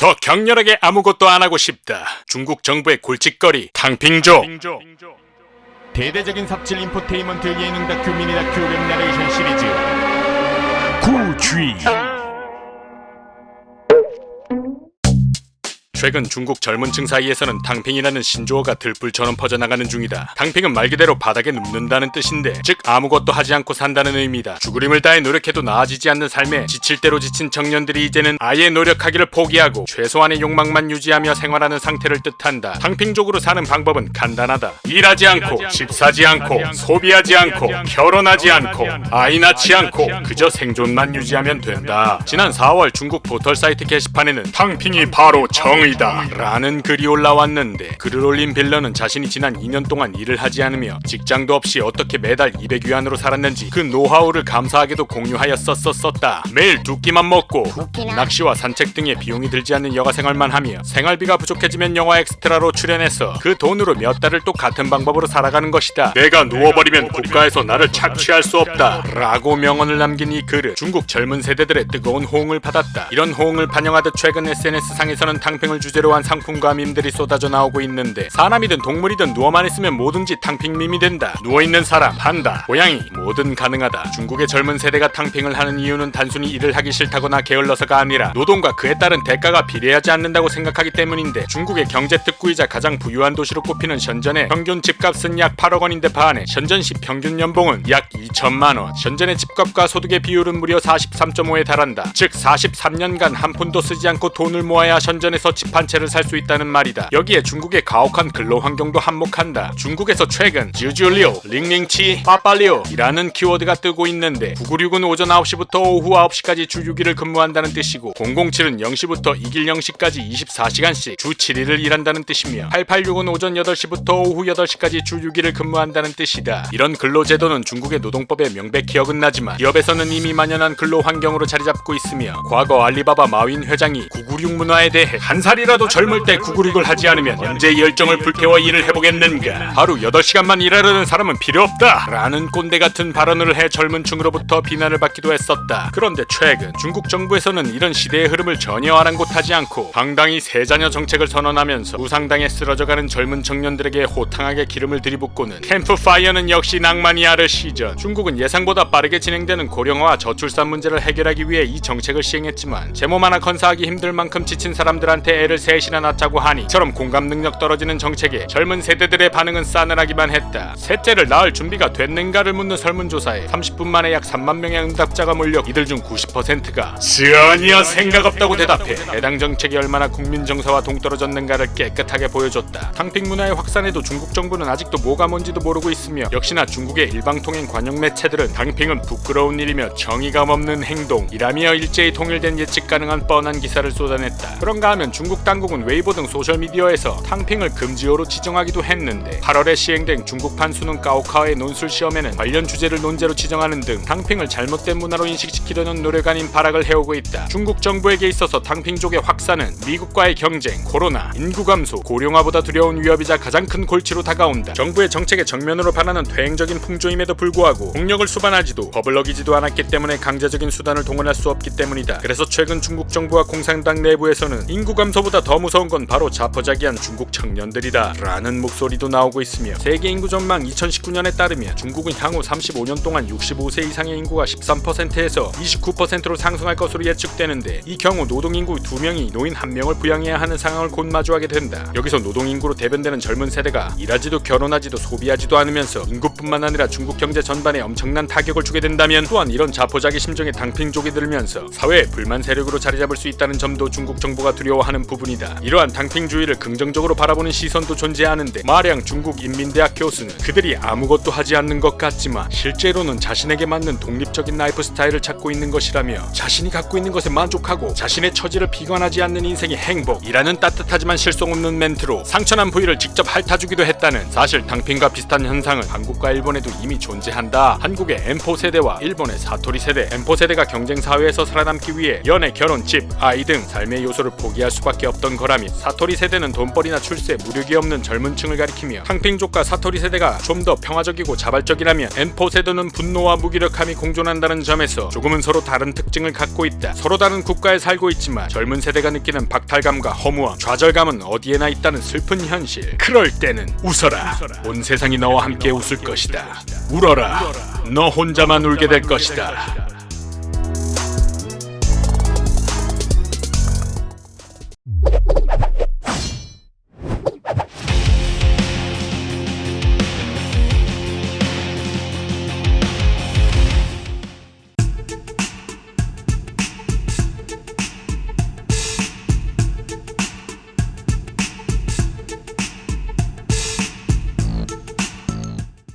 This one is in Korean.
더 격렬하게 아무것도 안 하고 싶다. 중국 정부의 골칫거리 탕핑족. 대대적인 삽질 인포테인먼트 예능 다큐 미니 다큐 웹 내레이션 시리즈 구쥐. 최근 중국 젊은 층 사이에서는 탕핑이라는 신조어가 들불처럼 퍼져나가는 중이다. 탕핑은 말 그대로 바닥에 눕는다는 뜻인데, 즉 아무것도 하지 않고 산다는 의미다. 죽으림을 다해 노력해도 나아지지 않는 삶에 지칠 대로 지친 청년들이 이제는 아예 노력하기를 포기하고 최소한의 욕망만 유지하며 생활하는 상태를 뜻한다. 탕핑족으로 사는 방법은 간단하다. 일하지 않고, 집 사지 않고, 소비하지 않고, 결혼하지 않고, 아이 낳지 않고 그저 생존만 유지하면 된다. 지난 4월 중국 포털 사이트 게시판에는 탕핑이 바로 정의 라는 글이 올라왔는데, 글을 올린 빌런은 자신이 지난 2년 동안 일을 하지 않으며 직장도 없이 어떻게 매달 200위안으로 살았는지 그 노하우를 감사하게도 공유하였었다. 매일 두 끼만 먹고 낚시와 산책 등의 비용이 들지 않는 여가 생활만 하며 생활비가 부족해지면 영화 엑스트라로 출연해서 그 돈으로 몇 달을 똑같은 방법으로 살아가는 것이다. 내가 누워버리면 국가에서 나를 착취할 수 없다 라고 명언을 남긴 이 글은 중국 젊은 세대들의 뜨거운 호응을 받았다. 이런 호응을 반영하듯 최근 SNS상에서는 탕핑을 주제로 한 상품과 밈들이 쏟아져 나오고 있는데, 사람이든 동물이든 누워만 있으면 뭐든지 탕핑 밈이 된다. 누워있는 사람, 판다, 고양이 뭐든 가능하다. 중국의 젊은 세대가 탕핑을 하는 이유는 단순히 일을 하기 싫다거나 게을러서가 아니라 노동과 그에 따른 대가가 비례하지 않는다고 생각하기 때문인데, 중국의 경제특구이자 가장 부유한 도시로 꼽히는 션전의 평균 집값은 약 8억 원인데 반해 션전시 평균 연봉은 약 2천만 원. 션전의 집값과 소득의 비율은 무려 43.5에 달한다. 즉 43년간 한 푼도 쓰지 않고 돈을 모아야 션전에서 집 한 채를 살 수 있다는 말이다. 여기에 중국의 가혹한 근로 환경도 한몫한다. 중국에서 최근 즈주리오, 링링치, 빠빠리오 이라는 키워드가 뜨고 있는데, 996은 오전 9시부터 오후 9시까지 주 6일을 근무한다는 뜻이고, 007은 0시부터 이길 0시까지 24시간씩 주 7일을 일한다는 뜻이며, 886은 오전 8시부터 오후 8시까지 주 6일을 근무한다는 뜻이다. 이런 근로제도는 중국의 노동법에 명백히 어긋나지만 기업에서는 이미 만연한 근로 환경으로 자리 잡고 있으며, 과거 알리바바 마윈 회장이 996 문화에 대해 한 살이라도 젊을 때 996을 하지 않으면 언제 열정을 불태워 일을 해보겠는가, 하루 8시간만 일하려는 사람은 필요 없다 라는 꼰대 같은 발언을 해 젊은 층으로부터 비난을 받기도 했었다. 그런데 최근 중국 정부에서는 이런 시대의 흐름을 전혀 아랑곳하지 않고 당당히 세자녀 정책을 선언하면서 우상당에 쓰러져가는 젊은 청년들에게 호탕하게 기름을 들이붓고는, 캠프파이어는 역시 낭만이 아를 시절. 중국은 예상보다 빠르게 진행되는 고령화와 저출산 문제를 해결하기 위해 이 정책을 시행했지만, 제 몸 하나 건사하기 힘들 만큼 지친 사람들한테 애를 셋이나 낳자고 하니 이처럼 공감 능력 떨어지는 정책에 젊은 세대들의 반응은 싸늘하기만 했다. 셋째를 낳을 준비가 됐는가를 묻는 설문조사에 30분 만에 약 3만 명의 응답자가 몰려 이들 중 90%가 전혀 생각 없다고 대답해 해당 정책이 얼마나 국민 정서와 동떨어졌는가를 깨끗하게 보여줬다. 탕핑 문화의 확산에도 중국 정부는 아직도 뭐가 뭔지도 모르고 있으며, 역시나 중국의 일방통행 관영 매체들은 탕핑은 부끄러운 일이며 정의감 없는 행동이라며 일제히 통일된 예측 가능한 뻔한 기사를 쏟아냈다. 그런가 하면 중국 당국은 웨이보 등 소셜미디어에서 탕핑을 금지어로 지정하기도 했는데, 8월에 시행된 중국판 수능 가오카오의 논술 시험에는 관련 주제를 논제로 지정하는 등 탕핑을 잘못된 문화로 인식시키려는 노력 아닌 발악을 해오고 있다. 중국 정부에게 있어서 탕핑족의 확산은 미국과의 경쟁, 코로나, 인구 감소, 고령화보다 두려운 위협이자 가장 큰 골치로 다가온다. 정부의 정책에 정면으로 반하는 퇴행적인 풍조임에도 불구하고 국력을 수반하지도 법을 어기지도 않았기 때문에 강제적인 수단을 동원할 수 없기 때문이다. 그래서 최근 중국 정부와 공산당 내부에서는 인구 감소보다 더 무서운 건 바로 자포자기한 중국 청년들이다 라는 목소리도 나오고 있으며, 세계 인구 전망 2019년에 따르면 중국은 향후 35년 동안 65세 이상의 인구가 13%에서 29%로 상승할 것으로 예측되는데, 이 경우 노동인구 2명이 노인 1명을 부양해야 하는 상황을 곧 마주하게 된다. 여기서 노동인구로 대변되는 젊은 세대가 일하지도 결혼하지도 소비하지도 않으면서 인구뿐만 아니라 중국 경제 전반에 엄청난 타격을 주게 된다면, 또한 이런 자포자기 심정에 탕핑족이 들면서 사회의 불만 세력으로 자리 잡을 수 있다는 점도 중국 정부가 두려워하는 부분이다. 이러한 탕핑주의를 긍정적으로 바라보는 시선도 존재하는데, 마량 중국 인민대학 교수는 그들이 아무것도 하지 않는 것 같지만 실제로는 자신에게 맞는 독립적인 라이프 스타일을 찾고 있는 것이라며, 자신이 갖고 있는 것에 만족하고 자신의 처지를 비관하지 않는 인생이 행복이라는 따뜻하지만 실속 없는 멘트로 상처난 부위를 직접 핥아주기도 했다는 사실. 탕핑과 비슷한 현상은 한국과 일본에도 이미 존재한다. 한국의 M4 세대와 일본의 사토리 세대, M4 세대가 경쟁 사회에서 살아남기 위해 연애, 결혼, 집, 아이 등 삶의 요소를 포기할 수밖에 수밖에 없던 거라며 사토리 세대는 돈벌이나 출세, 무력이 없는 젊은 층을 가리키며 탕핑족과 사토리 세대가 좀 더 평화적이고 자발적이라면 N4 세대는 분노와 무기력함이 공존한다는 점에서 조금은 서로 다른 특징을 갖고 있다. 서로 다른 국가에 살고 있지만 젊은 세대가 느끼는 박탈감과 허무함, 좌절감은 어디에나 있다는 슬픈 현실. 그럴 때는 웃어라. 온 세상이 너와 함께 웃을 것이다. 울어라. 너 혼자만 울게 될 것이다.